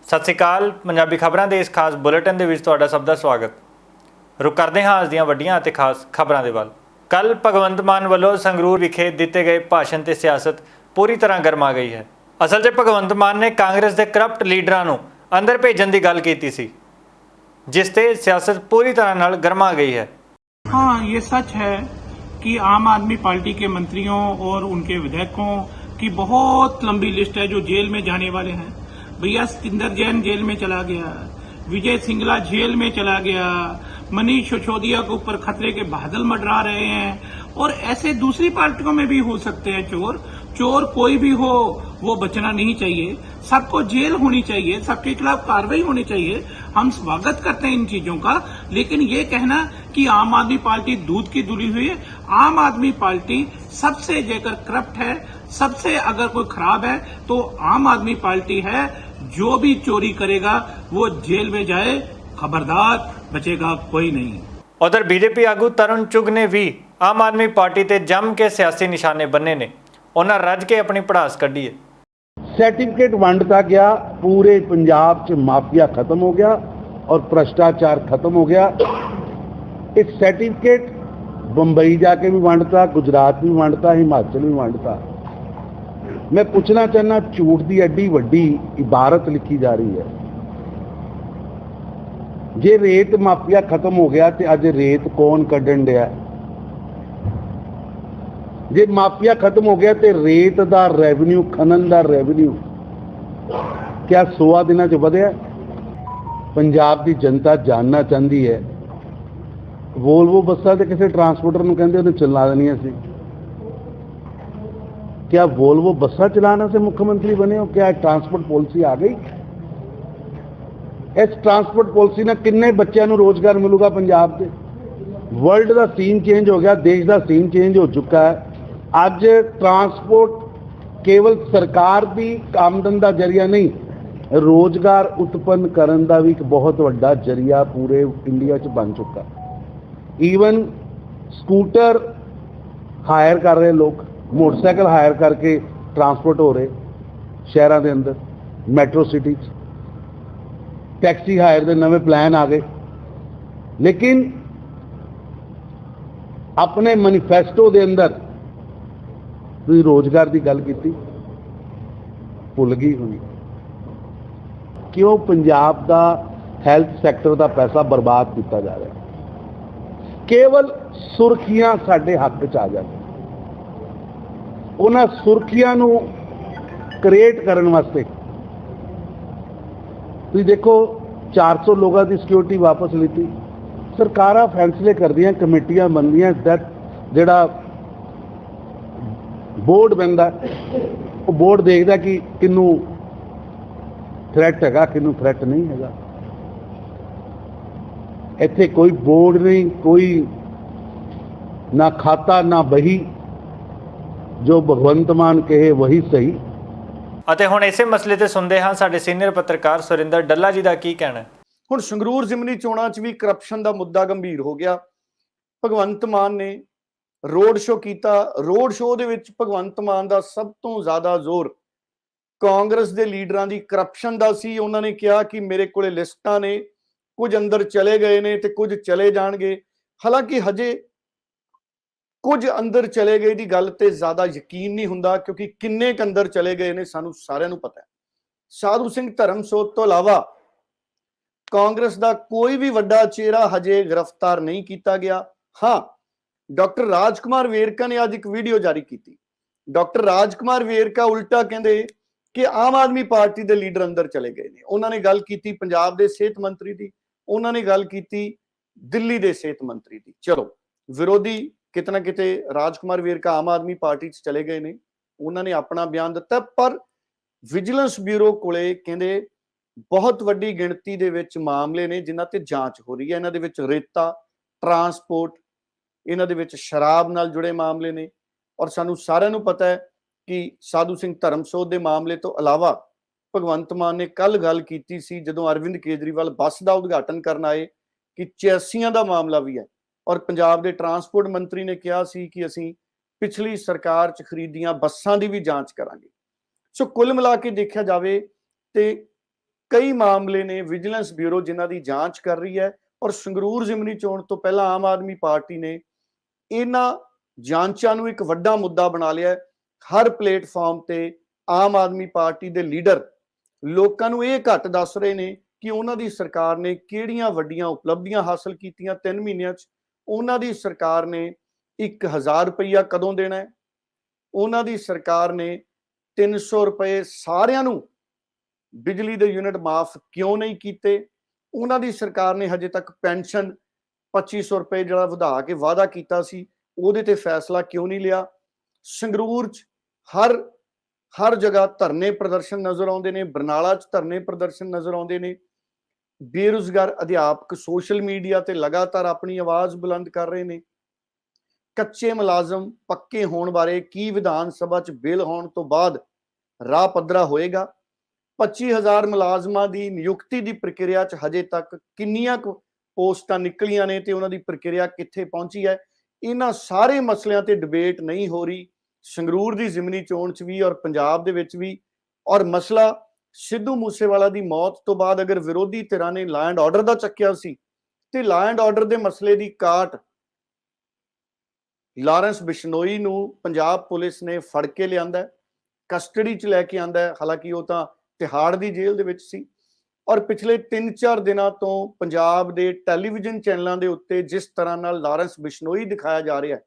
ਸਤਿ ਸ਼੍ਰੀ ਅਕਾਲ। ਪੰਜਾਬੀ ਖਬਰਾਂ ਦੇ ਇਸ ਖਾਸ ਬੁਲੇਟਿਨ ਦੇ ਵਿੱਚ ਤੁਹਾਡਾ ਸਭ ਦਾ ਸਵਾਗਤ। ਰੁਕ ਕਰਦੇ ਹਾਂ ਅੱਜ ਦੀਆਂ ਵੱਡੀਆਂ ਅਤੇ ਖਾਸ ਖਬਰਾਂ ਦੇ ਵੱਲ। ਕੱਲ ਭਗਵੰਤ ਮਾਨ ਵੱਲੋਂ ਸੰਗਰੂਰ ਵਿਖੇ ਦਿੱਤੇ ਗਏ ਭਾਸ਼ਣ ਤੇ ਸਿਆਸਤ ਪੂਰੀ ਤਰ੍ਹਾਂ ਗਰਮਾ ਗਈ ਹੈ। ਅਸਲ 'ਚ ਭਗਵੰਤ ਮਾਨ ਨੇ ਕਾਂਗਰਸ ਦੇ ਕਰਪਟ ਲੀਡਰਾਂ ਨੂੰ ਅੰਦਰ ਭੇਜਣ ਦੀ ਗੱਲ ਕੀਤੀ ਸੀ, जिस ते सियासत पूरी तरह नाल गरमा गई है। हाँ, ये सच है कि आम आदमी पार्टी के मंत्रियों और उनके विधायकों की बहुत लंबी लिस्ट है जो जेल में जाने वाले हैं। भैया सतिंदर जैन जेल में चला गया, विजय सिंगला जेल में चला गया, मनीष सिसोदिया के ऊपर खतरे के बादल मंडरा रहे हैं। और ऐसे दूसरी पार्टियों में भी हो सकते हैं चोर कोई भी हो, वो बचना नहीं चाहिए। सबको जेल होनी चाहिए, सबके खिलाफ कार्रवाई होनी चाहिए। हम स्वागत करते हैं इन चीजों का, लेकिन ये कहना कि आम आदमी पार्टी दूध की धुली हुई है, आम आदमी पार्टी सबसे जेकर करप्ट है, सबसे अगर कोई खराब है तो आम आदमी पार्टी है। जो भी चोरी करेगा वो जेल में जाए, खबरदार, बचेगा कोई नहीं। उधर बीजेपी आगू तरुण चुग ने भी आम आदमी पार्टी ते जम के सियासी निशाने बन्ने ने। उन्हें रज के अपनी पड़ास कढ़ी है। सर्टिफिकेट वंडता गया, पूरे पंजाब च माफिया खत्म हो गया और भ्रष्टाचार खत्म हो गया। एक सर्टिफिकेट बंबई जाके भी वंडता, गुजरात भी वंडता, हिमाचल भी वंडता। मैं पूछना चाहना, झूठ की एडी वड्डी इबारत लिखी जा रही है। जे रेत माफिया खत्म हो गया तो अज रेत कौन कढ़न दिया? जे माफिया खत्म हो गया तो रेत का रेवन्यू, खनन का रेवन्यू क्या 16 दिनों च वधिया? पंजाब की जनता जानना चाहती है, वोल्वो बसा तो किसी ट्रांसपोर्टर को कहते उन्हें चला देनिया सी। क्या वोल्वो बसा चलाना से मुख्यमंत्री बने हो? क्या ट्रांसपोर्ट पॉलिसी आ गई? इस ट्रांसपोर्ट पॉलिसी ने किन्ने बच्चों को रोजगार मिलूगा पंजाब से? वर्ल्ड का सीन चेंज हो गया, देश का सीन चेंज हो चुका है। अज ट्रांसपोर्ट केवल सरकार की आमदन का जरिया नहीं, रोजगार उत्पन्न करने का भी एक बहुत बड़ा जरिया पूरे इंडिया च बन चुका। ईवन स्कूटर हायर कर रहे लोग, मोटरसाइकिल हायर करके ट्रांसपोर्ट हो रहे शहरों के अंदर, मैट्रो सिटी टैक्सी हायर के नवे प्लान आ गए। लेकिन अपने मैनीफेस्टो के अंदर तुसीं रोजगार की गल की, भुल गई हुई। क्यों पंजाब का हैल्थ सैक्टर का पैसा बर्बाद किया जा रहा है? केवल सुर्खियां साडे हक च आ जाए, उन्हां सुर्खियां नूं क्रिएट करने वास्ते तुसीं देखो 400 लोगों की सिक्योरिटी वापस लीती। सरकारां फैसले करदियां, कमेटियां बनदियां, जिहड़ा बोर्ड बनता वो बोर्ड देखता कि किनू थ्रैट है, किनू थ्रैट नहीं है। इत्थे कोई बोर्ड नहीं, कोई ना खाता ना बही, जो भगवंत मान कहे वही सही। ਅਤੇ ਹੁਣ ਇਸੇ ਮਸਲੇ ਤੇ ਸੁਣਦੇ ਹਾਂ ਸਾਡੇ ਸੀਨੀਅਰ ਪੱਤਰਕਾਰ ਸੁਰਿੰਦਰ ਡੱਲਾ ਜੀ ਦਾ ਕੀ ਕਹਿਣਾ ਹੈ। ਹੁਣ ਸੰਗਰੂਰ ਜ਼ਿਮਨੀ ਚੋਣਾਂ 'ਚ ਵੀ ਕਰਪਸ਼ਨ ਦਾ ਮੁੱਦਾ ਗੰਭੀਰ ਹੋ ਗਿਆ। ਭਗਵੰਤ ਮਾਨ ਨੇ ਰੋਡ ਸ਼ੋਅ ਕੀਤਾ। ਰੋਡ ਸ਼ੋਅ ਦੇ ਵਿੱਚ ਭਗਵੰਤ ਮਾਨ ਦਾ ਸਭ ਤੋਂ ਜ਼ਿਆਦਾ ਜ਼ੋਰ ਕਾਂਗਰਸ ਦੇ ਲੀਡਰਾਂ ਦੀ ਕਰਪਸ਼ਨ ਦਾ ਸੀ। ਉਹਨਾਂ ਨੇ ਕਿਹਾ ਕਿ ਮੇਰੇ ਕੋਲੇ ਲਿਸਟਾਂ ਨੇ, ਕੁਝ ਅੰਦਰ ਚਲੇ ਗਏ ਨੇ ਤੇ ਕੁਝ ਚਲੇ ਜਾਣਗੇ। ਹਾਲਾਂਕਿ ਹਜੇ ਕੁਝ ਅੰਦਰ ਚਲੇ ਗਏ ਦੀ ਗੱਲ ਤੇ ਜ਼ਿਆਦਾ ਯਕੀਨ ਨਹੀਂ ਹੁੰਦਾ, ਕਿਉਂਕਿ ਕਿੰਨੇ ਕ ਅੰਦਰ ਚਲੇ ਗਏ ਨੇ ਸਾਨੂੰ ਸਾਰਿਆਂ ਨੂੰ ਪਤਾ ਹੈ। ਸਾਧੂ ਸਿੰਘ ਧਰਮਸੋਤ ਤੋਂ ਇਲਾਵਾ ਕਾਂਗਰਸ ਦਾ ਕੋਈ ਵੀ ਵੱਡਾ ਚਿਹਰਾ ਹਜੇ ਗ੍ਰਿਫਤਾਰ ਨਹੀਂ ਕੀਤਾ ਗਿਆ। ਹਾਂ, ਡਾਕਟਰ ਰਾਜਕੁਮਾਰ ਵੇਰਕਾ ਨੇ ਅੱਜ ਇੱਕ ਵੀਡੀਓ ਜਾਰੀ ਕੀਤੀ। ਡਾਕਟਰ ਰਾਜਕੁਮਾਰ ਵੇਰਕਾ ਉਲਟਾ ਕਹਿੰਦੇ ਕਿ ਆਮ ਆਦਮੀ ਪਾਰਟੀ ਦੇ ਲੀਡਰ ਅੰਦਰ ਚਲੇ ਗਏ ਨੇ। ਉਹਨਾਂ ਨੇ ਗੱਲ ਕੀਤੀ ਪੰਜਾਬ ਦੇ ਸਿਹਤ ਮੰਤਰੀ ਦੀ, ਉਹਨਾਂ ਨੇ ਗੱਲ ਕੀਤੀ ਦਿੱਲੀ ਦੇ ਸਿਹਤ ਮੰਤਰੀ ਦੀ। ਚਲੋ, ਵਿਰੋਧੀ ਕਿਤੇ ਨਾ ਕਿਤੇ ਰਾਜਕੁਮਾਰ ਵੇਰਕਾ ਆਮ ਆਦਮੀ ਪਾਰਟੀ 'ਚ ਚਲੇ ਗਏ ਨੇ, ਉਹਨਾਂ ਨੇ ਆਪਣਾ ਬਿਆਨ ਦਿੱਤਾ। ਪਰ ਵਿਜੀਲੈਂਸ ਬਿਊਰੋ ਕੋਲੇ ਕਹਿੰਦੇ ਬਹੁਤ ਵੱਡੀ ਗਿਣਤੀ ਦੇ ਵਿੱਚ ਮਾਮਲੇ ਨੇ ਜਿਨ੍ਹਾਂ ਤੇ ਜਾਂਚ ਹੋ ਰਹੀ ਹੈ। ਇਹਨਾਂ ਦੇ ਵਿੱਚ ਰੇਤਾ, ਟਰਾਂਸਪੋਰਟ, ਇਹਨਾਂ ਦੇ ਵਿੱਚ ਸ਼ਰਾਬ ਨਾਲ ਜੁੜੇ ਮਾਮਲੇ ਨੇ। ਔਰ ਸਾਨੂੰ ਸਾਰਿਆਂ ਨੂੰ ਪਤਾ ਹੈ ਕਿ ਸਾਧੂ ਸਿੰਘ ਧਰਮਸੋਤ ਦੇ ਮਾਮਲੇ ਤੋਂ ਇਲਾਵਾ ਭਗਵੰਤ ਮਾਨ ਨੇ ਕੱਲ ਗੱਲ ਕੀਤੀ ਸੀ ਜਦੋਂ ਅਰਵਿੰਦ ਕੇਜਰੀਵਾਲ ਬੱਸ ਦਾ ਉਦਘਾਟਨ ਕਰਨ ਆਏ ਕਿ 84 ਦਾ ਮਾਮਲਾ ਵੀ ਹੈ। ਔਰ ਪੰਜਾਬ ਦੇ ਟਰਾਂਸਪੋਰਟ ਮੰਤਰੀ ਨੇ ਕਿਹਾ ਸੀ ਕਿ ਅਸੀਂ ਪਿਛਲੀ ਸਰਕਾਰ 'ਚ ਖਰੀਦੀਆਂ ਬੱਸਾਂ ਦੀ ਵੀ ਜਾਂਚ ਕਰਾਂਗੇ। ਸੋ ਕੁੱਲ ਮਿਲਾ ਕੇ ਦੇਖਿਆ ਜਾਵੇ ਤੇ ਕਈ ਮਾਮਲੇ ਨੇ ਵਿਜੀਲੈਂਸ ਬਿਊਰੋ ਜਿਨ੍ਹਾਂ ਦੀ ਜਾਂਚ ਕਰ ਰਹੀ ਹੈ। ਔਰ ਸੰਗਰੂਰ ਜ਼ਿਮਨੀ ਚੋਣ ਤੋਂ ਪਹਿਲਾਂ ਆਮ ਆਦਮੀ ਪਾਰਟੀ ਨੇ ਇਹਨਾਂ ਜਾਂਚਾਂ ਨੂੰ ਇੱਕ ਵੱਡਾ ਮੁੱਦਾ ਬਣਾ ਲਿਆ ਹੈ। ਹਰ ਪਲੇਟਫਾਰਮ ਤੇ ਆਮ ਆਦਮੀ ਪਾਰਟੀ ਦੇ ਲੀਡਰ ਲੋਕਾਂ ਨੂੰ ਇਹ ਘੱਟ ਦੱਸ ਰਹੇ ਨੇ ਕਿ ਉਹਨਾਂ ਦੀ ਸਰਕਾਰ ਨੇ ਕਿਹੜੀਆਂ ਵੱਡੀਆਂ ਉਪਲਬਧੀਆਂ ਹਾਸਲ ਕੀਤੀਆਂ 3 ਮਹੀਨਿਆਂ 'ਚ। ਉਹਨਾਂ ਦੀ ਸਰਕਾਰ ਨੇ 1000 ਰੁਪਈਆ ਕਦੋਂ ਦੇਣਾ ਹੈ, ਉਹਨਾਂ ਦੀ ਸਰਕਾਰ ਨੇ 300 ਰੁਪਏ ਸਾਰਿਆਂ ਨੂੰ ਬਿਜਲੀ ਦੇ ਯੂਨਿਟ ਮਾਫ ਕਿਉਂ ਨਹੀਂ ਕੀਤੇ, ਉਹਨਾਂ ਦੀ ਸਰਕਾਰ ਨੇ ਹਜੇ ਤੱਕ ਪੈਨਸ਼ਨ 2500 ਰੁਪਏ ਜਿਹੜਾ ਵਧਾ ਕੇ ਵਾਅਦਾ ਕੀਤਾ ਸੀ ਉਹਦੇ ਤੇ ਫੈਸਲਾ ਕਿਉਂ ਨਹੀਂ ਲਿਆ। ਸੰਗਰੂਰ 'ਚ ਹਰ ਜਗ੍ਹਾ ਧਰਨੇ ਪ੍ਰਦਰਸ਼ਨ ਨਜ਼ਰ ਆਉਂਦੇ ਨੇ, ਬਰਨਾਲਾ 'ਚ ਧਰਨੇ ਪ੍ਰਦਰਸ਼ਨ ਨਜ਼ਰ ਆਉਂਦੇ ਨੇ। ਬੇਰੁਜ਼ਗਾਰ ਅਧਿਆਪਕ ਸੋਸ਼ਲ ਮੀਡੀਆ ਤੇ ਲਗਾਤਾਰ ਆਪਣੀ ਆਵਾਜ਼ ਬੁਲੰਦ ਕਰ ਰਹੇ ਨੇ। ਕੱਚੇ ਮੁਲਾਜ਼ਮ ਪੱਕੇ ਹੋਣ ਬਾਰੇ ਕੀ ਵਿਧਾਨ ਸਭਾ 'ਚ ਬਿੱਲ ਹੋਣ ਤੋਂ ਬਾਅਦ ਰਾਹ ਪੱਧਰਾ ਹੋਏਗਾ। 25000 ਮੁਲਾਜ਼ਮਾਂ ਦੀ ਨਿਯੁਕਤੀ ਦੀ ਪ੍ਰਕਿਰਿਆ 'ਚ ਹਜੇ ਤੱਕ ਕਿੰਨੀਆਂ ਪੋਸਟਾਂ ਨਿਕਲੀਆਂ ਨੇ ਤੇ ਉਹਨਾਂ ਦੀ ਪ੍ਰਕਿਰਿਆ ਕਿੱਥੇ ਪਹੁੰਚੀ ਹੈ। ਇਹਨਾਂ ਸਾਰੇ ਮਸਲਿਆਂ ਤੇ ਡਿਬੇਟ ਨਹੀਂ ਹੋ ਰਹੀ ਸੰਗਰੂਰ ਦੀ ਜ਼ਿਮਨੀ ਚੋਣ 'ਚ ਵੀ ਔਰ ਪੰਜਾਬ ਦੇ ਵਿੱਚ ਵੀ। ਔਰ ਮਸਲਾ ਸਿੱਧੂ ਮੂਸੇਵਾਲਾ ਦੀ ਮੌਤ ਤੋਂ ਬਾਅਦ ਅਗਰ ਵਿਰੋਧੀ ਧਿਰਾਂ ਨੇ ਲਾਅ ਐਂਡ ਆਰਡਰ ਦਾ ਚੱਕਿਆ ਸੀ ਤੇ ਲਾਅ ਐਂਡ ਆਰਡਰ ਦੇ ਮਸਲੇ ਦੀ ਕਾਟ ਲਾਰੈਂਸ ਬਿਸ਼ਨੋਈ ਨੂੰ ਪੰਜਾਬ ਪੁਲਿਸ ਨੇ ਫੜ ਕੇ ਲਿਆਂਦਾ, ਕਸਟਡੀ 'ਚ ਲੈ ਕੇ ਆਂਦਾ। ਹਾਲਾਂਕਿ ਉਹ ਤਾਂ ਤਿਹਾੜ ਦੀ ਜੇਲ੍ਹ ਦੇ ਵਿੱਚ ਸੀ। ਔਰ ਪਿਛਲੇ 3-4 ਦਿਨਾਂ ਤੋਂ ਪੰਜਾਬ ਦੇ ਟੈਲੀਵਿਜ਼ਨ ਚੈਨਲਾਂ ਦੇ ਉੱਤੇ ਜਿਸ ਤਰ੍ਹਾਂ ਨਾਲ ਲਾਰੈਂਸ ਬਿਸ਼ਨੋਈ ਦਿਖਾਇਆ ਜਾ ਰਿਹਾ ਹੈ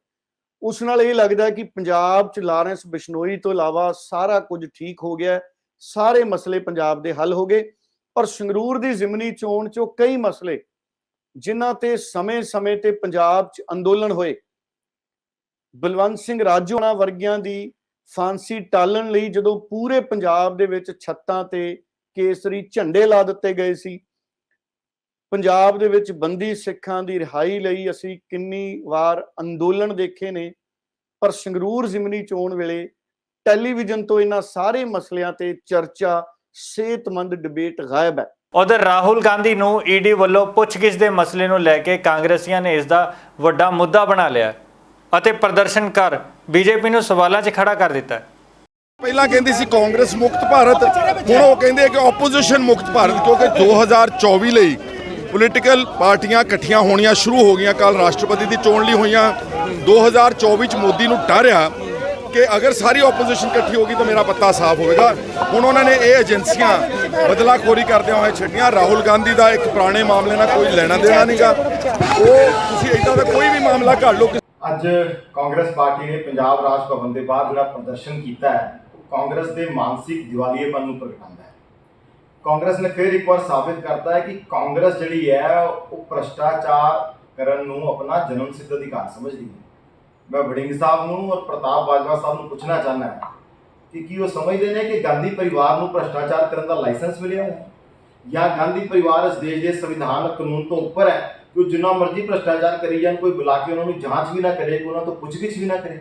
ਉਸ ਨਾਲ ਇਹ ਲੱਗਦਾ ਹੈ ਕਿ ਪੰਜਾਬ 'ਚ ਲਾਰੈਂਸ ਬਿਸ਼ਨੋਈ ਤੋਂ ਇਲਾਵਾ ਸਾਰਾ ਕੁਝ ਠੀਕ ਹੋ ਗਿਆ, ਸਾਰੇ ਮਸਲੇ ਪੰਜਾਬ ਦੇ ਹੱਲ ਹੋ ਗਏ। ਔਰ ਸੰਗਰੂਰ ਦੀ ਜ਼ਿਮਨੀ ਚੋਣ 'ਚੋਂ ਕਈ ਮਸਲੇ ਜਿਨ੍ਹਾਂ ਤੇ ਸਮੇਂ-ਸਮੇਂ ਤੇ ਪੰਜਾਬ 'ਚ ਅੰਦੋਲਨ ਹੋਏ, ਬਲਵੰਤ ਸਿੰਘ ਰਾਜੋਆਣਾ ਵਰਗਿਆਂ ਦੀ ਫਾਂਸੀ ਟਾਲਣ ਲਈ ਜਦੋਂ ਪੂਰੇ ਪੰਜਾਬ ਦੇ ਵਿੱਚ ਛੱਤਾਂ ਤੇ ਕੇਸਰੀ ਝੰਡੇ ਲਾ ਦਿੱਤੇ ਗਏ ਸੀ, ਪੰਜਾਬ ਦੇ ਵਿੱਚ ਬੰਦੀ ਸਿੱਖਾਂ ਦੀ ਰਿਹਾਈ ਲਈ ਅਸੀਂ ਕਿੰਨੀ ਵਾਰ ਅੰਦੋਲਨ ਦੇਖੇ ਨੇ, ਪਰ ਸੰਗਰੂਰ ਜ਼ਿਮਨੀ ਚੋਣ ਵੇਲੇ ਟੈਲੀਵਿਜ਼ਨ ਤੋਂ ਇਹਨਾਂ ਸਾਰੇ ਮਸਲਿਆਂ ਤੇ ਚਰਚਾ, ਸਿਹਤਮੰਦ ਡਿਬੇਟ ਗਾਇਬ ਹੈ। ਉਧਰ ਰਾਹੁਲ ਗਾਂਧੀ ਨੂੰ ਈਡੀ ਵੱਲੋਂ ਪੁੱਛਗਿੱਛ ਦੇ ਮਸਲੇ ਨੂੰ ਲੈ ਕੇ ਕਾਂਗਰਸੀਆਂ ਨੇ ਇਸ ਦਾ ਵੱਡਾ ਮੁੱਦਾ ਬਣਾ ਲਿਆ ਅਤੇ ਪ੍ਰਦਰਸ਼ਨ ਕਰ ਬੀਜੇਪੀ ਨੂੰ ਸਵਾਲਾਂ 'ਚ ਖੜਾ ਕਰ ਦਿੱਤਾ। ਪਹਿਲਾਂ ਕਹਿੰਦੀ ਸੀ ਕਾਂਗਰਸ ਮੁਕਤ ਭਾਰਤ, ਹੁਣ ਉਹ ਕਹਿੰਦੇ ਕਿ ਆਪੋਜੀਸ਼ਨ ਮੁਕਤ ਭਾਰਤ, ਕਿਉਂਕਿ 2024 ਲਈ ਪੋਲੀਟੀਕਲ ਪਾਰਟੀਆਂ ਇਕੱਠੀਆਂ ਹੋਣੀਆਂ ਸ਼ੁਰੂ ਹੋ ਗਈਆਂ। ਕੱਲ ਰਾਸ਼ਟਰਪਤੀ ਦੀ ਚੋਣ ਲਈ ਹੋਈਆਂ। 2024 ਚ ਮੋਦੀ ਨੂੰ ਡਰ ਆ ਕਿ ਅਗਰ ਸਾਰੀ ਆਪੋਜੀਸ਼ਨ ਇਕੱਠੀ ਹੋਗੀ ਤਾਂ ਮੇਰਾ ਪੱਤਾ ਸਾਫ਼ ਹੋਵੇਗਾ। ਹੁਣ ਉਹਨਾਂ ਨੇ ਇਹ ਏਜੰਸੀਆਂ ਬਦਲਾਖੋਰੀ ਕਰਦਿਆਂ ਹੋਏ ਛੱਡੀਆਂ। ਰਾਹੁਲ ਗਾਂਧੀ ਦਾ ਇੱਕ ਪੁਰਾਣੇ ਮਾਮਲੇ ਨਾਲ ਕੋਈ ਲੈਣਾ ਦੇਣਾ ਨਹੀਂਗਾ, ਉਹ ਤੁਸੀਂ ਇੱਦਾਂ ਦਾ ਕੋਈ ਵੀ ਮਾਮਲਾ ਘੜ ਲਓ। ਅੱਜ ਕਾਂਗਰਸ ਪਾਰਟੀ ਨੇ ਪੰਜਾਬ ਰਾਜ ਭਵਨ ਦੇ ਬਾਹਰ ਜਿਹੜਾ ਪ੍ਰਦਰਸ਼ਨ ਕੀਤਾ ਹੈ ਕਾਂਗਰਸ ਦੇ ਮਾਨਸਿਕ ਦਿਵਾਲੀਏਪਨ ਨੂੰ ਪ੍ਰਗਟਾਉਂਦਾ ਹੈ। ਕਾਂਗਰਸ ਨੇ ਫਿਰ ਇੱਕ ਵਾਰ ਸਾਬਿਤ ਕਰਤਾ ਹੈ ਕਿ ਕਾਂਗਰਸ ਜਿਹੜੀ ਹੈ ਉਹ ਭ੍ਰਸ਼ਟਾਚਾਰ ਕਰਨ ਨੂੰ ਆਪਣਾ ਜਨਮ ਸਿੱਧ ਅਧਿਕਾਰ ਸਮਝਦੀ ਹੈ। ਮੈਂ ਵੜਿੰਗ ਸਾਹਿਬ ਨੂੰ ਔਰ ਪ੍ਰਤਾਪ ਬਾਜਵਾ ਸਾਹਿਬ ਨੂੰ ਪੁੱਛਣਾ ਚਾਹੁੰਦਾ ਹਾਂ ਕਿ ਕੀ ਉਹ ਸਮਝਦੇ ਨੇ ਕਿ ਗਾਂਧੀ ਪਰਿਵਾਰ ਨੂੰ ਭ੍ਰਸ਼ਟਾਚਾਰ ਕਰਨ ਦਾ ਲਾਇਸੈਂਸ ਮਿਲਿਆ ਹੈ, ਜਾਂ ਗਾਂਧੀ ਪਰਿਵਾਰ ਇਸ ਦੇਸ਼ ਦੇ ਸੰਵਿਧਾਨ ਕਾਨੂੰਨ ਤੋਂ ਉੱਪਰ ਹੈ ਕਿ ਉਹ ਜਿੰਨਾ ਮਰਜ਼ੀ ਭ੍ਰਸ਼ਟਾਚਾਰ ਕਰੀ ਜਾਣ, ਕੋਈ ਬੁਲਾ ਕੇ ਉਹਨਾਂ ਨੂੰ ਜਾਂਚ ਵੀ ਨਾ ਕਰੇ, ਕੋਈ ਉਹਨਾਂ ਤੋਂ ਪੁੱਛਗਿੱਛ ਵੀ ਨਾ ਕਰੇ।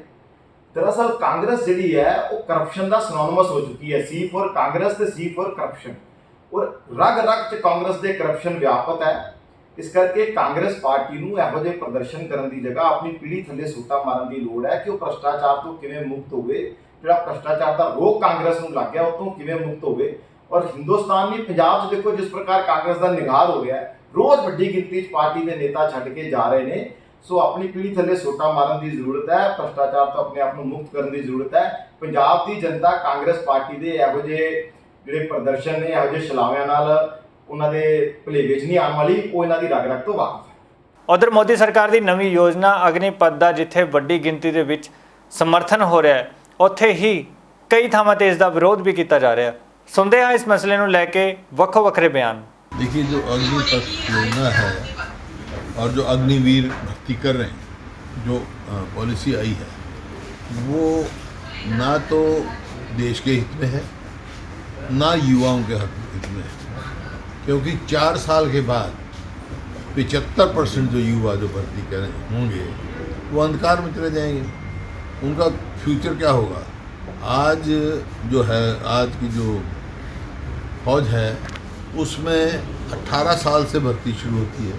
ਦਰਅਸਲ ਕਾਂਗਰਸ ਜਿਹੜੀ ਹੈ ਉਹ ਕਰਪਸ਼ਨ ਦਾ ਸਿਨੋਨਿਮਸ ਹੋ ਚੁੱਕੀ ਹੈ। ਸੀ ਫॉर ਕਾਂਗਰਸ ਤੇ ਸੀ ਫॉर ਕਰਪਸ਼ਨ, ਔਰ ਰਗ ਰਗ 'ਚ ਕਾਂਗਰਸ ਦੇ ਕਰਪਸ਼ਨ ਵਿਆਪਕ ਹੈ। ਇਸ ਕਰਕੇ ਕਾਂਗਰਸ ਪਾਰਟੀ ਨੂੰ ਇਹੋ ਜਿਹੇ ਪ੍ਰਦਰਸ਼ਨ ਕਰਨ ਦੀ ਜਗ੍ਹਾ ਆਪਣੀ ਪੀੜ੍ਹੀ ਥੱਲੇ ਸੋਟਾ ਮਾਰਨ ਦੀ ਲੋੜ ਹੈ ਕਿ ਉਹ ਭ੍ਰਸ਼ਟਾਚਾਰ ਤੋਂ ਕਿਵੇਂ ਮੁਕਤ ਹੋਵੇ। ਜਿਹੜਾ ਭ੍ਰਸ਼ਟਾਚਾਰ ਦਾ ਰੋਗ ਕਾਂਗਰਸ ਨੂੰ ਲੱਗ ਗਿਆ ਉਹ ਤੋਂ ਕਿਵੇਂ ਮੁਕਤ ਹੋਵੇ। ਔਰ ਹਿੰਦੁਸਤਾਨ ਨਹੀਂ, ਪੰਜਾਬ 'ਚ ਦੇਖੋ ਜਿਸ ਪ੍ਰਕਾਰ ਕਾਂਗਰਸ ਦਾ ਨਿਗਾਰ ਹੋ ਗਿਆ, ਰੋਜ਼ ਵੱਡੀ ਗਿਣਤੀ 'ਚ ਪਾਰਟੀ ਦੇ ਨੇਤਾ ਛੱਡ ਕੇ ਜਾ ਰਹੇ ਨੇ। ਸੋ ਆਪਣੀ ਪੀੜ੍ਹੀ ਥੱਲੇ ਸੋਟਾ ਮਾਰਨ ਦੀ ਜ਼ਰੂਰਤ ਹੈ, ਭ੍ਰਸ਼ਟਾਚਾਰ ਤੋਂ ਆਪਣੇ ਆਪ ਨੂੰ ਮੁਕਤ ਕਰਨ ਦੀ ਜ਼ਰੂਰਤ ਹੈ। ਪੰਜਾਬ ਦੀ ਜਨਤਾ ਕਾਂਗਰਸ ਪਾਰਟੀ ਦੇ ਇਹੋ ਜਿਹੇ ਜਿਹੜੇ ਪ੍ਰਦਰਸ਼ਨ ਨੇ, ਇਹੋ ਜਿਹੇ ਛਲਾਵਿਆਂ ਨਾਲ ਉਹਨਾਂ ਦੇ ਭਲੇ ਵਿੱਚ ਨਹੀਂ ਆਉਣ ਵਾਲੀ, ਉਹ ਇਹਨਾਂ ਦੀ ਰਗ ਰਗ ਤੋਂ ਵਾਕਿਫ ਹੈ। ਉਧਰ ਮੋਦੀ ਸਰਕਾਰ ਦੀ ਨਵੀਂ ਯੋਜਨਾ ਅਗਨੀਪਥ ਦਾ ਜਿੱਥੇ ਵੱਡੀ ਗਿਣਤੀ ਦੇ ਵਿੱਚ ਸਮਰਥਨ ਹੋ ਰਿਹਾ ਹੈ, ਉੱਥੇ ਹੀ ਕਈ ਥਾਵਾਂ ਤੇ ਇਸ ਦਾ ਵਿਰੋਧ ਵੀ ਕੀਤਾ ਜਾ ਰਿਹਾ। ਸੁਣਦੇ ਹਾਂ ਇਸ ਮਸਲੇ ਨੂੰ ਲੈ ਕੇ ਵੱਖੋ ਵੱਖਰੇ ਬਿਆਨ। देखिए, जो अग्निपथ योजना है और जो अग्निवीर भर्ती कर रहे हैं, जो पॉलिसी आई है, वो ना तो देश के हित में है ना युवाओं के हित में है, क्योंकि 4 साल के बाद 75% जो युवा जो भर्ती कर रहे होंगे वो अंधकार में चले जाएंगे। उनका फ्यूचर क्या होगा? आज जो है, आज की जो फौज है उसमें 18 साल से भर्ती शुरू होती है।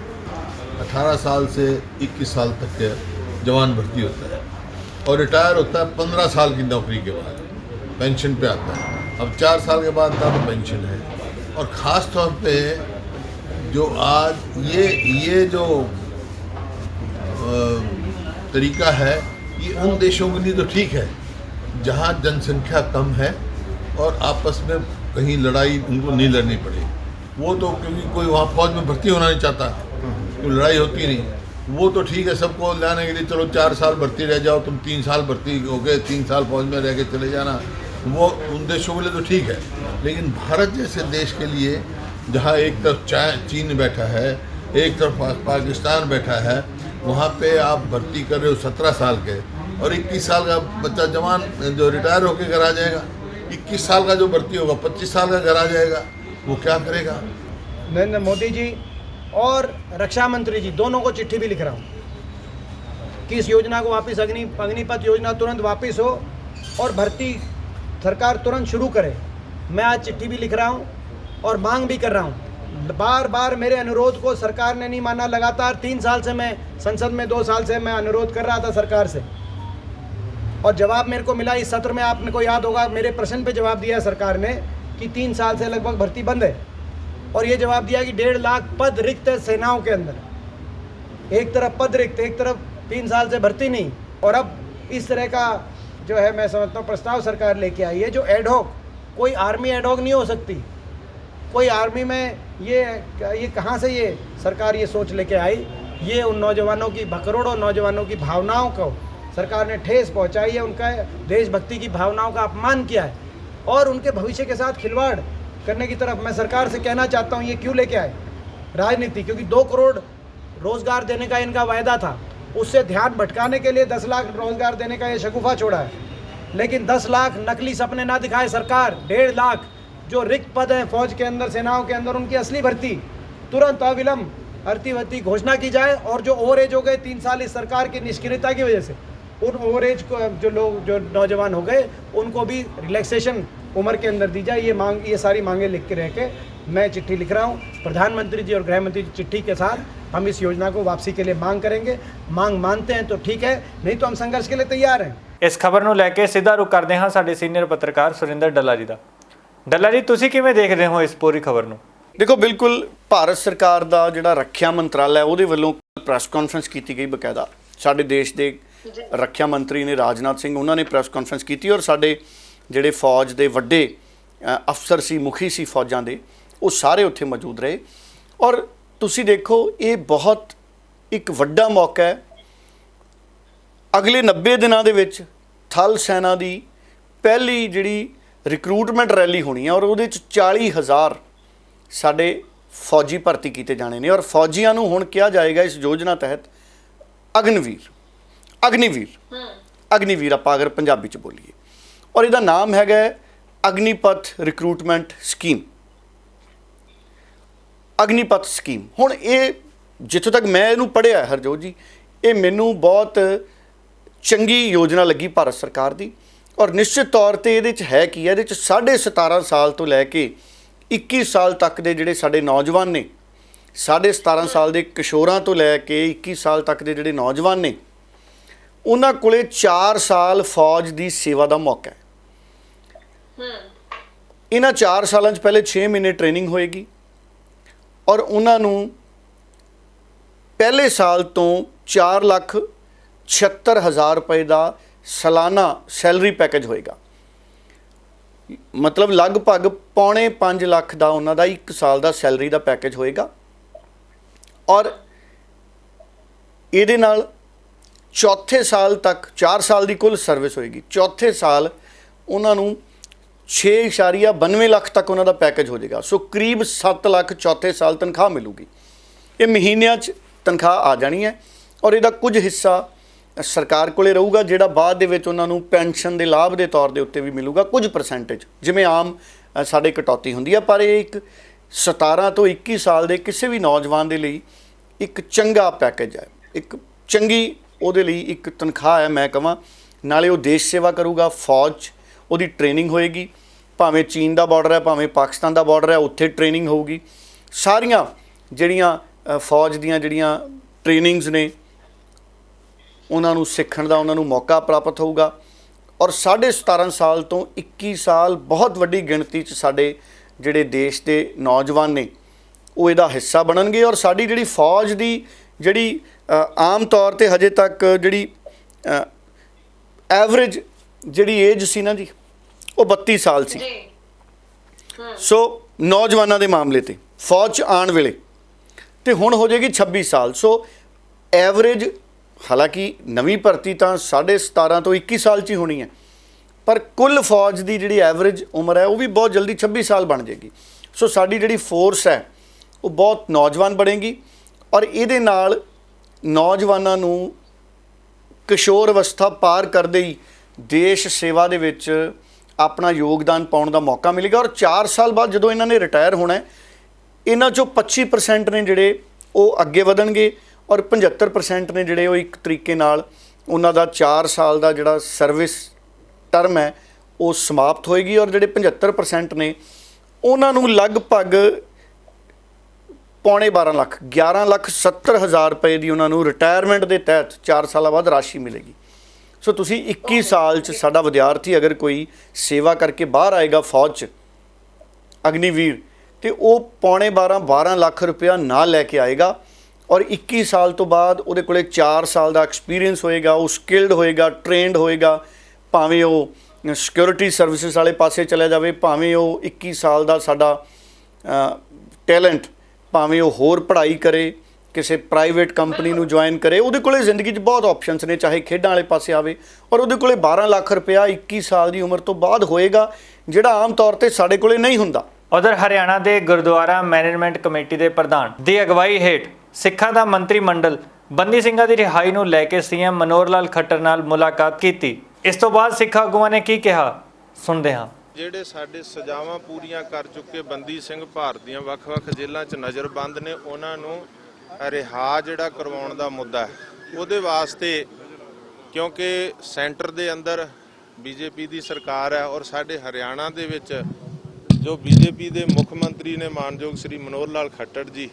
18 साल से 21 साल तक के जवान भर्ती होता है और रिटायर होता है 15 साल की नौकरी के बाद, पेंशन पे आता है। अब 4 साल के बाद ना तो पेंशन है और ख़ास तौर पे जो आज ये जो तरीका है, ये उन देशों के लिए तो ठीक है जहाँ जनसंख्या कम है और आपस में कहीं लड़ाई उनको नहीं लड़नी पड़े। वो तो क्योंकि कोई वहाँ फौज में भर्ती होना नहीं चाहता, कोई लड़ाई होती नहीं, वो तो ठीक है, सबको लाने के लिए चलो 4 साल भर्ती रह जाओ, तुम 3 साल भर्ती हो गए, 3 साल फौज में रह के चले जाना, वो उन देशों के लिए तो ठीक है। लेकिन भारत जैसे देश के लिए जहाँ एक तरफ चीन बैठा है, एक तरफ पाकिस्तान बैठा है, वहाँ पे आप भर्ती कर रहे हो 17 साल के, और 21 साल का बच्चा जवान जो रिटायर होकर घर आ जाएगा, 21 साल का जो भर्ती होगा 25 साल का घर आ जाएगा, वो क्या करेगा? नरेंद्र मोदी जी और रक्षा मंत्री जी दोनों को चिट्ठी भी लिख रहा हूँ कि इस योजना को वापस अग्निपथ योजना तुरंत वापस हो और भर्ती सरकार तुरंत शुरू करे। मैं आज चिट्ठी भी लिख रहा हूँ और मांग भी कर रहा हूँ। बार बार मेरे अनुरोध को सरकार ने नहीं माना। लगातार 3 साल से मैं संसद में, 2 साल से मैं अनुरोध कर रहा था सरकार से, और जवाब मेरे को मिला इस सत्र में। आपने को याद होगा मेरे प्रश्न पे जवाब दिया सरकार ने कि 3 साल से लगभग भर्ती बंद है, और ये जवाब दिया कि 1.5 लाख पद रिक्त है सेनाओं के अंदर। एक तरफ पद रिक्त, एक तरफ 3 साल से भर्ती नहीं। और अब इस तरह का जो है मैं समझता हूँ प्रस्ताव सरकार लेके आई है जो एडहॉक, कोई आर्मी एडहॉक नहीं हो सकती। कोई आर्मी में ये कहाँ से ये सरकार ये सोच लेके आई? ये उन नौजवानों की, करोड़ों नौजवानों की भावनाओं को सरकार ने ठेस पहुँचाई है, उनका देशभक्ति की भावनाओं का अपमान किया है और उनके भविष्य के साथ खिलवाड़ करने की तरफ मैं सरकार से कहना चाहता हूँ। ये क्यों लेके आए राजनीति? क्योंकि 2 करोड़ रोजगार देने का इनका वायदा था, उससे ध्यान भटकाने के लिए 10 लाख रोजगार देने का ये शगुफा छोड़ा है। लेकिन 10 लाख नकली सपने ना दिखाए सरकार। 1.5 लाख जो रिक्त पद हैं फौज के अंदर, सेनाओं के अंदर, उनकी असली भर्ती तुरंत अविलंब भर्ती घोषणा की जाए। और जो ओवरेज हो गए 3 साल इस सरकार की निष्क्रियता की वजह से, उन ओवरेज को जो नौजवान हो गए उनको भी रिलैक्सेशन उम्र के अंदर दी जाए। ये सारी मांगे लिख के रह के मैं चिट्ठी लिख रहा हूँ। प्रधानमंत्री जी और गृह मंत्री जी चिट्ठी के साथ हम इस योजना को वापसी के लिए मांग करेंगे। मांग मानते हैं तो ठीक है, नहीं तो हम संघर्ष के लिए तैयार हैं। ਇਸ ਖਬਰ ਨੂੰ ਲੈ ਕੇ ਸਿੱਧਾ ਰੁਕ ਕਰਦੇ ਹਾਂ ਸਾਡੇ ਸੀਨੀਅਰ ਪੱਤਰਕਾਰ ਸੁਰਿੰਦਰ ਡੱਲਾ ਜੀ ਦਾ। ਡੱਲਾ ਜੀ, ਤੁਸੀਂ ਕਿਵੇਂ ਦੇਖਦੇ ਹੋ ਇਸ ਪੂਰੀ ਖਬਰ ਨੂੰ? ਦੇਖੋ, ਬਿਲਕੁਲ ਭਾਰਤ ਸਰਕਾਰ ਦਾ ਜਿਹੜਾ ਰੱਖਿਆ ਮੰਤਰਾਲਾ ਉਹਦੇ ਵੱਲੋਂ ਪ੍ਰੈਸ ਕਾਨਫਰੰਸ ਕੀਤੀ ਗਈ। ਬਕਾਇਦਾ ਸਾਡੇ ਦੇਸ਼ ਦੇ ਰੱਖਿਆ ਮੰਤਰੀ ਨੇ ਰਾਜਨਾਥ ਸਿੰਘ, ਉਹਨਾਂ ਨੇ ਪ੍ਰੈਸ ਕਾਨਫਰੰਸ ਕੀਤੀ ਔਰ ਸਾਡੇ ਜਿਹੜੇ ਫੌਜ ਦੇ ਵੱਡੇ ਅਫਸਰ ਸੀ, ਮੁਖੀ ਸੀ ਫੌਜਾਂ ਦੇ, ਉਹ ਸਾਰੇ ਉੱਥੇ ਮੌਜੂਦ ਰਹੇ। ਔਰ ਤੁਸੀਂ ਦੇਖੋ, ਇਹ ਬਹੁਤ ਇੱਕ ਵੱਡਾ ਮੌਕਾ ਹੈ। ਅਗਲੇ 90 ਦਿਨਾਂ ਦੇ ਵਿੱਚ ਥਲ ਸੈਨਾ ਦੀ ਪਹਿਲੀ ਜਿਹੜੀ ਰਿਕਰੂਟਮੈਂਟ ਰੈਲੀ ਹੋਣੀ ਹੈ ਔਰ ਉਹਦੇ 'ਚ 40,000 ਸਾਡੇ ਫੌਜੀ ਭਰਤੀ ਕੀਤੇ ਜਾਣੇ ਨੇ। ਔਰ ਫੌਜੀਆਂ ਨੂੰ ਹੁਣ ਕਿਹਾ ਜਾਏਗਾ ਇਸ ਯੋਜਨਾ ਤਹਿਤ ਅਗਨੀਵੀਰ ਆਪਾਂ ਅਗਰ ਪੰਜਾਬੀ 'ਚ ਬੋਲੀਏ। ਔਰ ਇਹਦਾ ਨਾਮ ਹੈਗਾ Agnipath recruitment scheme. Agnipath scheme ਹੁਣ ਇਹ ਜਿੱਥੋਂ ਤੱਕ ਮੈਂ ਇਹਨੂੰ ਪੜ੍ਹਿਆ ਹਰਜੋਤ ਜੀ, ਇਹ ਮੈਨੂੰ ਬਹੁਤ ਚੰਗੀ ਯੋਜਨਾ ਲੱਗੀ ਭਾਰਤ ਸਰਕਾਰ ਦੀ। ਔਰ ਨਿਸ਼ਚਿਤ ਤੌਰ 'ਤੇ ਇਹਦੇ 'ਚ ਹੈ ਕੀ ਹੈ, ਇਹਦੇ 'ਚ 17.5 ਸਾਲ ਤੋਂ ਲੈ ਕੇ 21 ਸਾਲ ਤੱਕ ਦੇ ਜਿਹੜੇ ਸਾਡੇ ਨੌਜਵਾਨ ਨੇ, 17.5 ਸਾਲ ਦੇ ਕਿਸ਼ੋਰਾਂ ਤੋਂ ਲੈ ਕੇ 21 ਸਾਲ ਤੱਕ ਦੇ ਜਿਹੜੇ ਨੌਜਵਾਨ ਨੇ, ਉਹਨਾਂ ਕੋਲੇ 4 ਸਾਲ ਫੌਜ ਦੀ ਸੇਵਾ ਦਾ ਮੌਕਾ ਹੈ। ਇਹਨਾਂ 4 ਸਾਲਾਂ 'ਚ ਪਹਿਲੇ 6 ਮਹੀਨੇ ਟ੍ਰੇਨਿੰਗ ਹੋਏਗੀ ਔਰ ਉਹਨਾਂ ਨੂੰ ਪਹਿਲੇ ਸਾਲ ਤੋਂ 4,76,000 ਰੁਪਏ ਦਾ ਸਾਲਾਨਾ ਸੈਲਰੀ ਪੈਕੇਜ ਹੋਏਗਾ। ਮਤਲਬ ਲਗਭਗ 4.5 ਲੱਖ ਦਾ ਉਹਨਾਂ ਦਾ 1 ਸਾਲ ਦਾ ਸੈਲਰੀ ਦਾ ਪੈਕੇਜ ਹੋਏਗਾ। ਔਰ ਇਹਦੇ ਨਾਲ ਚੌਥੇ ਸਾਲ ਤੱਕ 4 ਸਾਲ ਦੀ ਕੁੱਲ ਸਰਵਿਸ ਹੋਏਗੀ। ਚੌਥੇ ਸਾਲ ਉਹਨਾਂ ਨੂੰ 6.92 ਲੱਖ ਤੱਕ ਉਹਨਾਂ ਦਾ ਪੈਕੇਜ ਹੋ ਜਾਏਗਾ। ਸੋ ਕਰੀਬ 7 ਲੱਖ ਚੌਥੇ ਸਾਲ ਤਨਖਾਹ ਮਿਲੂਗੀ। ਇਹ ਮਹੀਨਿਆਂ 'ਚ ਤਨਖਾਹ ਆ ਜਾਣੀ ਹੈ ਔਰ ਇਹਦਾ ਕੁਝ ਹਿੱਸਾ ਸਰਕਾਰ ਕੋਲੇ ਰਹੂਗਾ, ਜਿਹੜਾ ਬਾਅਦ ਦੇ ਵਿੱਚ ਉਹਨਾਂ ਨੂੰ ਪੈਨਸ਼ਨ ਦੇ ਲਾਭ ਦੇ ਤੌਰ ਦੇ ਉੱਤੇ ਵੀ ਮਿਲੂਗਾ ਕੁਝ ਪਰਸੈਂਟੇਜ, ਜਿਵੇਂ ਆਮ ਸਾਡੇ ਕਟੌਤੀ ਹੁੰਦੀ ਹੈ। ਪਰ ਇਹ ਇੱਕ 17 ਤੋਂ 21 ਸਾਲ ਦੇ ਕਿਸੇ ਵੀ ਨੌਜਵਾਨ ਦੇ ਲਈ ਇੱਕ ਚੰਗਾ ਪੈਕੇਜ ਹੈ, ਇੱਕ ਚੰਗੀ ਉਹਦੇ ਲਈ ਇੱਕ ਤਨਖਾਹ ਹੈ ਮੈਂ ਕਹਾਂ। ਨਾਲੇ ਉਹ ਦੇਸ਼ ਸੇਵਾ ਕਰੂਗਾ, ਫੌਜ ਉਹਦੀ ਟ੍ਰੇਨਿੰਗ ਹੋਏਗੀ, ਭਾਵੇਂ ਚੀਨ ਦਾ ਬਾਰਡਰ ਹੈ, ਭਾਵੇਂ ਪਾਕਿਸਤਾਨ ਦਾ ਬਾਰਡਰ ਹੈ, ਉੱਥੇ ਟ੍ਰੇਨਿੰਗ ਹੋਊਗੀ। ਸਾਰੀਆਂ ਜਿਹੜੀਆਂ ਫੌਜ ਦੀਆਂ ਜਿਹੜੀਆਂ ਟ੍ਰੇਨਿੰਗਸ ਨੇ ਉਹਨਾਂ ਨੂੰ ਸਿੱਖਣ ਦਾ ਉਹਨਾਂ ਨੂੰ ਮੌਕਾ ਪ੍ਰਾਪਤ ਹੋਊਗਾ। ਔਰ 17.5 ਸਾਲ ਤੋਂ 21 ਸਾਲ ਬਹੁਤ ਵੱਡੀ ਗਿਣਤੀ 'ਚ ਸਾਡੇ ਜਿਹੜੇ ਦੇਸ਼ ਦੇ ਨੌਜਵਾਨ ਨੇ ਉਹ ਇਹਦਾ ਹਿੱਸਾ ਬਣਨਗੇ। ਔਰ ਸਾਡੀ ਜਿਹੜੀ ਫੌਜ ਦੀ ਜਿਹੜੀ ਆਮ ਤੌਰ ਤੇ ਹਜੇ ਤੱਕ ਜਿਹੜੀ ਐਵਰੇਜ ਜਿਹੜੀ ਏਜ ਸੀ ਨਾ ਜੀ ਉਹ 32 ਸਾਲ ਸੀ। ਸੋ ਨੌਜਵਾਨਾਂ ਦੇ ਮਾਮਲੇ ਤੇ ਫੌਜ 'ਚ ਆਉਣ ਵੇਲੇ ਤੇ ਹੁਣ ਹੋ ਜਾਏਗੀ 26 ਸਾਲ। ਸੋ ਐਵਰੇਜ ਹਾਲਾਂਕਿ ਨਵੀਂ ਭਰਤੀ ਤਾਂ 17.5 ਤੋਂ 21 ਸਾਲ 'ਚ ਹੀ ਹੋਣੀ ਹੈ, ਪਰ ਕੁੱਲ ਫੌਜ ਦੀ ਜਿਹੜੀ ਐਵਰੇਜ ਉਮਰ ਹੈ ਉਹ ਵੀ ਬਹੁਤ ਜਲਦੀ 26 ਸਾਲ ਬਣ ਜਾਏਗੀ। ਸੋ ਸਾਡੀ ਜਿਹੜੀ ਫੋਰਸ ਹੈ ਉਹ ਬਹੁਤ ਨੌਜਵਾਨ ਬਣੇਗੀ ਔਰ ਇਹਦੇ ਨਾਲ ਨੌਜਵਾਨਾਂ ਨੂੰ ਕਿਸ਼ੋਰ ਅਵਸਥਾ ਪਾਰ ਕਰਦੇ ਹੀ ਦੇਸ਼ ਸੇਵਾ ਦੇ ਵਿੱਚ ਆਪਣਾ ਯੋਗਦਾਨ ਪਾਉਣ ਦਾ ਮੌਕਾ ਮਿਲੇਗਾ। ਔਰ 4 ਸਾਲ ਬਾਅਦ ਜਦੋਂ ਇਹਨਾਂ ਨੇ ਰਿਟਾਇਰ ਹੋਣਾ ਹੈ, ਇਹਨਾਂ 'ਚੋਂ 25% ਨੇ ਜਿਹੜੇ ਉਹ ਅੱਗੇ ਵਧਣਗੇ ਔਰ 75% ਨੇ ਜਿਹੜੇ ਉਹ ਇੱਕ ਤਰੀਕੇ ਨਾਲ ਉਹਨਾਂ ਦਾ 4 ਸਾਲ ਦਾ ਜਿਹੜਾ ਸਰਵਿਸ ਟਰਮ ਹੈ ਉਹ ਸਮਾਪਤ ਹੋਏਗੀ। ਔਰ ਜਿਹੜੇ 75% ਨੇ ਉਹਨਾਂ ਨੂੰ ਲਗਭਗ ਪੌਣੇ 12 ਲੱਖ 11,70,000 ਰੁਪਏ ਦੀ ਉਹਨਾਂ ਨੂੰ ਰਿਟਾਇਰਮੈਂਟ ਦੇ ਤਹਿਤ 4 ਸਾਲਾਂ ਬਾਅਦ ਰਾਸ਼ੀ ਮਿਲੇਗੀ। ਸੋ ਤੁਸੀਂ 21 ਸਾਲ 'ਚ ਸਾਡਾ ਵਿਦਿਆਰਥੀ ਅਗਰ ਕੋਈ ਸੇਵਾ ਕਰਕੇ ਬਾਹਰ ਆਏਗਾ ਫੌਜ 'ਚ ਅਗਨੀਵੀਰ, ਤੇ ਉਹ ਪੌਣੇ 12 ਲੱਖ ਰੁਪਇਆ ਨਾ ਲੈ ਕੇ ਆਏਗਾ ਔਰ 21 ਸਾਲ ਤੋਂ ਬਾਅਦ ਉਹਦੇ ਕੋਲੇ 4 ਸਾਲ ਦਾ ਐਕਸਪੀਰੀਅੰਸ ਹੋਏਗਾ, ਉਹ ਸਕਿਲਡ ਹੋਏਗਾ, ਟ੍ਰੇਨਡ ਹੋਏਗਾ, ਭਾਵੇਂ ਉਹ ਸਿਕਿਉਰਿਟੀ ਸਰਵਿਸਿਜ਼ ਵਾਲੇ ਪਾਸੇ ਚਲੇ ਜਾਵੇ, ਭਾਵੇਂ ਉਹ 21 ਸਾਲ ਦਾ ਸਾਡਾ ਟੈਲੈਂਟ, ਭਾਵੇਂ ਉਹ ਹੋਰ ਪੜ੍ਹਾਈ ਕਰੇ, ਕਿਸੇ ਪ੍ਰਾਈਵੇਟ ਕੰਪਨੀ ਨੂੰ ਜੁਆਇਨ ਕਰੇ, ਉਹਦੇ ਕੋਲੇ ਜ਼ਿੰਦਗੀ 'ਚ ਬਹੁਤ ਆਪਸ਼ਨਸ ਨੇ, ਚਾਹੇ ਖੇਡਾਂ ਵਾਲੇ ਪਾਸੇ ਆਵੇ ਔਰ ਉਹਦੇ ਕੋਲੇ 12 ਲੱਖ ਰੁਪਇਆ 21 ਸਾਲ ਦੀ ਉਮਰ ਤੋਂ ਬਾਅਦ ਹੋਏਗਾ, ਜਿਹੜਾ ਆਮ ਤੌਰ ਤੇ ਸਾਡੇ ਕੋਲੇ ਨਹੀਂ ਹੁੰਦਾ। ਉਧਰ ਹਰਿਆਣਾ ਦੇ ਗੁਰਦੁਆਰਾ ਮੈਨੇਜਮੈਂਟ ਕਮੇਟੀ ਦੇ ਪ੍ਰਧਾਨ ਦੀ ਅਗਵਾਈ ਹੇਠ ਸਿੱਖਾਂ ਦਾ ਮੰਤਰੀ ਮੰਡਲ ਬੰਦੀ ਸਿੰਘਾਂ ਦੀ ਰਿਹਾਈ ਨੂੰ ਲੈ ਕੇ ਸੀਐਮ ਮਨੋਹਰ ਲਾਲ ਖੱਟਰ ਨਾਲ ਮੁਲਾਕਾਤ ਕੀਤੀ। ਇਸ ਤੋਂ ਬਾਅਦ ਸਿੱਖ ਆਗੂਆਂ ਨੇ ਕੀ ਕਿਹਾ, ਸੁਣਦੇ ਹਾਂ। ਜਿਹੜੇ ਸਾਡੇ ਸਜ਼ਾਵਾਂ ਪੂਰੀਆਂ ਕਰ ਚੁੱਕੇ ਬੰਦੀ ਸਿੰਘ ਭਾਰਤ ਦੀਆਂ ਵੱਖ-ਵੱਖ ਜੇਲ੍ਹਾਂ 'ਚ ਨਜ਼ਰਬੰਦ ਨੇ, ਉਹਨਾਂ ਨੂੰ ਰਿਹਾ ਜਿਹੜਾ ਕਰਵਾਉਣ ਦਾ ਮੁੱਦਾ ਹੈ, ਉਹਦੇ ਵਾਸਤੇ ਕਿਉਂਕਿ ਸੈਂਟਰ ਦੇ ਅੰਦਰ ਬੀਜੇਪੀ ਦੀ ਸਰਕਾਰ ਹੈ ਔਰ ਸਾਡੇ ਹਰਿਆਣਾ ਦੇ ਵਿੱਚ ਜੋ ਬੀਜੇਪੀ ਦੇ ਮੁੱਖ ਮੰਤਰੀ ਨੇ ਮਾਨਯੋਗ ਸ੍ਰੀ ਮਨੋਹਰ ਲਾਲ ਖੱਟਰ ਜੀ,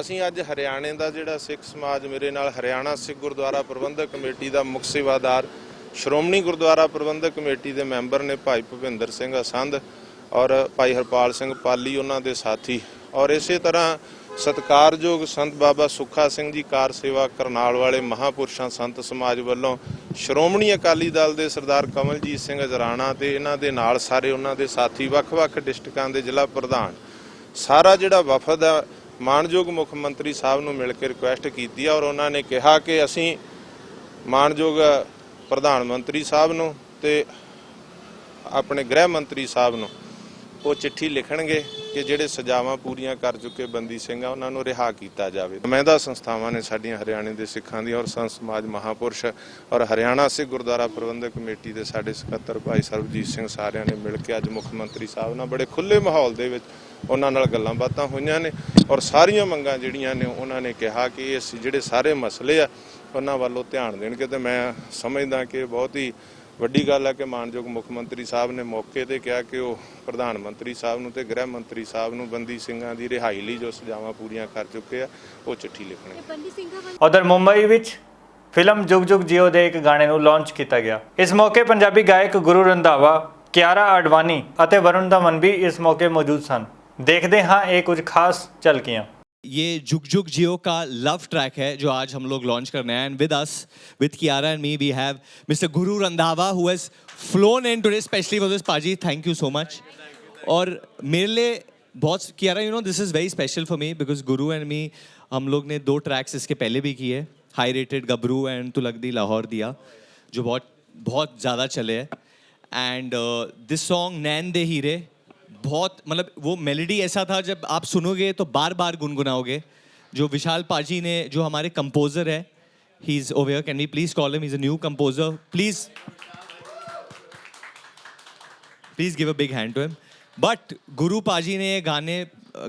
ਅਸੀਂ ਅੱਜ ਹਰਿਆਣੇ ਦਾ ਜਿਹੜਾ ਸਿੱਖ ਸਮਾਜ, ਮੇਰੇ ਨਾਲ ਹਰਿਆਣਾ ਸਿੱਖ ਗੁਰਦੁਆਰਾ ਪ੍ਰਬੰਧਕ ਕਮੇਟੀ ਦਾ ਮੁੱਖ ਸੇਵਾਦਾਰ, ਸ਼੍ਰੋਮਣੀ ਗੁਰਦੁਆਰਾ ਪ੍ਰਬੰਧਕ ਕਮੇਟੀ ਦੇ ਮੈਂਬਰ ਨੇ ਭਾਈ ਭੁਪਿੰਦਰ ਸਿੰਘ ਅਸੰਧ ਔਰ ਭਾਈ ਹਰਪਾਲ ਸਿੰਘ ਪਾਲੀ, ਉਹਨਾਂ ਦੇ ਸਾਥੀ, ਔਰ ਇਸੇ ਤਰ੍ਹਾਂ ਸਤਿਕਾਰਯੋਗ ਸੰਤ ਬਾਬਾ ਸੁੱਖਾ ਸਿੰਘ ਜੀ ਕਾਰ ਸੇਵਾ ਕਰਨਾਲ ਵਾਲੇ ਮਹਾਂਪੁਰਸ਼ਾਂ ਸੰਤ ਸਮਾਜ ਵੱਲੋਂ ਸ਼੍ਰੋਮਣੀ ਅਕਾਲੀ ਦਲ ਦੇ ਸਰਦਾਰ ਕਮਲਜੀਤ ਸਿੰਘ ਅਜਰਾਣਾ ਤੇ ਇਹਨਾਂ ਦੇ ਨਾਲ ਸਾਰੇ ਉਹਨਾਂ ਦੇ ਸਾਥੀ, ਵੱਖ-ਵੱਖ ਡਿਸਟ੍ਰਿਕਾਂ ਦੇ ਜ਼ਿਲ੍ਹਾ ਪ੍ਰਧਾਨ, ਸਾਰਾ ਜਿਹੜਾ ਵਫਦ ਆ ਮਾਨਯੋਗ ਮੁੱਖ ਮੰਤਰੀ ਸਾਹਿਬ ਨੂੰ ਮਿਲ ਕੇ ਰਿਕੁਐਸਟ ਕੀਤੀ ਔਰ ਉਹਨਾਂ ਨੇ ਕਿਹਾ ਕਿ ਅਸੀਂ ਮਾਨਯੋਗ ਪ੍ਰਧਾਨ ਮੰਤਰੀ ਸਾਹਿਬ ਨੂੰ ਤੇ ਆਪਣੇ ਗ੍ਰਹਿ ਮੰਤਰੀ ਸਾਹਿਬ ਨੂੰ ਉਹ ਚਿੱਠੀ ਲਿਖਣਗੇ ਕਿ ਜਿਹੜੇ ਸਜ਼ਾਵਾਂ ਪੂਰੀਆਂ ਕਰ ਚੁੱਕੇ ਬੰਦੀ ਸਿੰਘ ਆ ਉਹਨਾਂ ਨੂੰ ਰਿਹਾ ਕੀਤਾ ਜਾਵੇ। ਨੁਮਾਇੰਦਾ ਸੰਸਥਾਵਾਂ ਨੇ ਸਾਡੀਆਂ ਹਰਿਆਣੇ ਦੇ ਸਿੱਖਾਂ ਦੀਆਂ ਔਰ ਸੰਤ ਸਮਾਜ ਮਹਾਂਪੁਰਸ਼ ਔਰ ਹਰਿਆਣਾ ਸਿੱਖ ਗੁਰਦੁਆਰਾ ਪ੍ਰਬੰਧਕ ਕਮੇਟੀ ਦੇ ਸਾਡੇ ਸਕੱਤਰ ਭਾਈ ਸਰਬਜੀਤ ਸਿੰਘ, ਸਾਰਿਆਂ ਨੇ ਮਿਲ ਕੇ ਅੱਜ ਮੁੱਖ ਮੰਤਰੀ ਸਾਹਿਬ ਨਾਲ ਬੜੇ ਖੁੱਲ੍ਹੇ ਮਾਹੌਲ ਦੇ ਵਿੱਚ ਉਹਨਾਂ ਨਾਲ ਗੱਲਾਂ ਬਾਤਾਂ ਹੋਈਆਂ ਨੇ ਔਰ ਸਾਰੀਆਂ ਮੰਗਾਂ ਜਿਹੜੀਆਂ ਨੇ ਉਹਨਾਂ ਨੇ ਕਿਹਾ ਕਿ ਇਸ ਜਿਹੜੇ ਸਾਰੇ ਮਸਲੇ ਆ ਉਹਨਾਂ ਵੱਲੋਂ ਧਿਆਨ ਦੇਣਗੇ। ਤੇ ਮੈਂ ਸਮਝਦਾ ਕਿ ਬਹੁਤ ਹੀ ਵੱਡੀ ਗੱਲ ਹੈ ਕਿ ਮਾਨਯੋਗ ਮੁੱਖ ਮੰਤਰੀ ਸਾਹਿਬ ਨੇ ਮੌਕੇ ਤੇ ਕਿਹਾ ਕਿ ਉਹ ਪ੍ਰਧਾਨ ਮੰਤਰੀ ਸਾਹਿਬ ਨੂੰ ਤੇ ਗ੍ਰਹਿ ਮੰਤਰੀ ਸਾਹਿਬ ਨੂੰ ਬੰਦੀ ਸਿੰਘਾਂ ਦੀ ਰਿਹਾਈ ਲਈ ਜੋ ਸਜ਼ਾਵਾਂ ਪੂਰੀਆਂ ਕਰ ਚੁੱਕੇ ਆ ਉਹ ਚਿੱਠੀ ਲਿਖਣਗੇ। ਉਧਰ ਮੁੰਬਈ ਵਿੱਚ ਫਿਲਮ ਜੁਗ ਜੁਗ ਜੀਓ ਦੇ ਇੱਕ ਗਾਣੇ ਨੂੰ ਲਾਂਚ ਕੀਤਾ ਗਿਆ। ਇਸ ਮੌਕੇ ਪੰਜਾਬੀ ਗਾਇਕ ਗੁਰੂ ਰੰਧਾਵਾ, ਕਿਆਰਾ ਆਡਵਾਨੀ ਅਤੇ ਵरुण ਧਵਨ ਵੀ ਇਸ ਮੌਕੇ ਮੌਜੂਦ ਸਨ। देखते हाँ एक कुछ खास झलकियाँ। ये जुग जुग जियो का लव ट्रैक है जो आज हम लोग लॉन्च करने हैं, and with us, with Kiara and me, we have mister Guru Randhawa who has flown in today specially for this पाजी. Thank you so much. और मेरे लिए बहुत, Kiara, you know this is very special for me because Guru and me हम लोग ने 2 tracks इसके पहले भी किए, हाई रेटेड गबरू एंड तू लग दी लाहौर दिया, जो बहुत ज़्यादा चले हैं। एंड दिस सॉन्ग नैन दे हीरे, बहुत मतलब वो मेलोडी ऐसा था जब आप सुनोगे तो बार बार गुनगुनाओगे। जो विशाल पाजी ने, जो हमारे कंपोजर है, he is over here, can we please call him, he is a new composer, please give a big hand to him. But Guru पाजी ने ये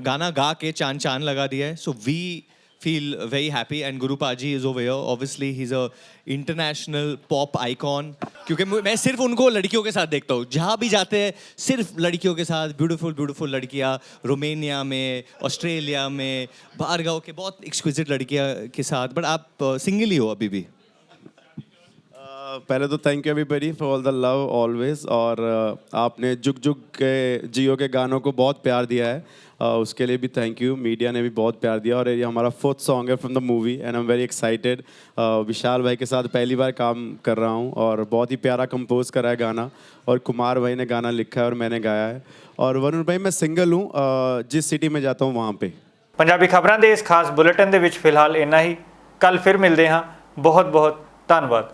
गाना गा के चांद लगा दिया है, so we feel very happy and Guru Paji is over here. Obviously he's a international pop icon, क्योंकि मैं सिर्फ उनको लड़कियों के साथ देखता हूँ, जहाँ भी जाते हैं सिर्फ लड़कियों के साथ, ब्यूटीफुल लड़कियाँ, रोमेनिया में, ऑस्ट्रेलिया में, बाहर गाँव के बहुत एक्सक्विजिट लड़कियाँ के साथ। बट आप सिंगल ही हो अभी भी? पहले तो thank you everybody for all the love always. और आपने जुग जुग के जियो के गानों को बहुत प्यार दिया है, उसके लिए भी थैंक यू। मीडिया ने भी बहुत प्यार दिया और ये हमारा 4th सॉन्ग है from the movie and I am very excited. Vishal भाई के साथ पहली बार काम कर रहा हूँ और बहुत ही प्यारा कंपोज करा है गाना, और कुमार भाई ने गाना लिखा है और मैंने गाया है। और वरुण भाई मैं सिंगल हूँ, जिस सिटी में जाता हूँ वहाँ पे। ਪੰਜਾਬੀ ਖਬਰਾਂ ਦੇ ਇਸ ਖਾਸ ਬੁਲੇਟਿਨ ਦੇ ਵਿੱਚ ਫਿਲਹਾਲ ਇੰਨਾ ਹੀ। ਕੱਲ ਫਿਰ ਮਿਲਦੇ ਹਾਂ। ਬਹੁਤ ਬਹੁਤ ਧੰਨਵਾਦ।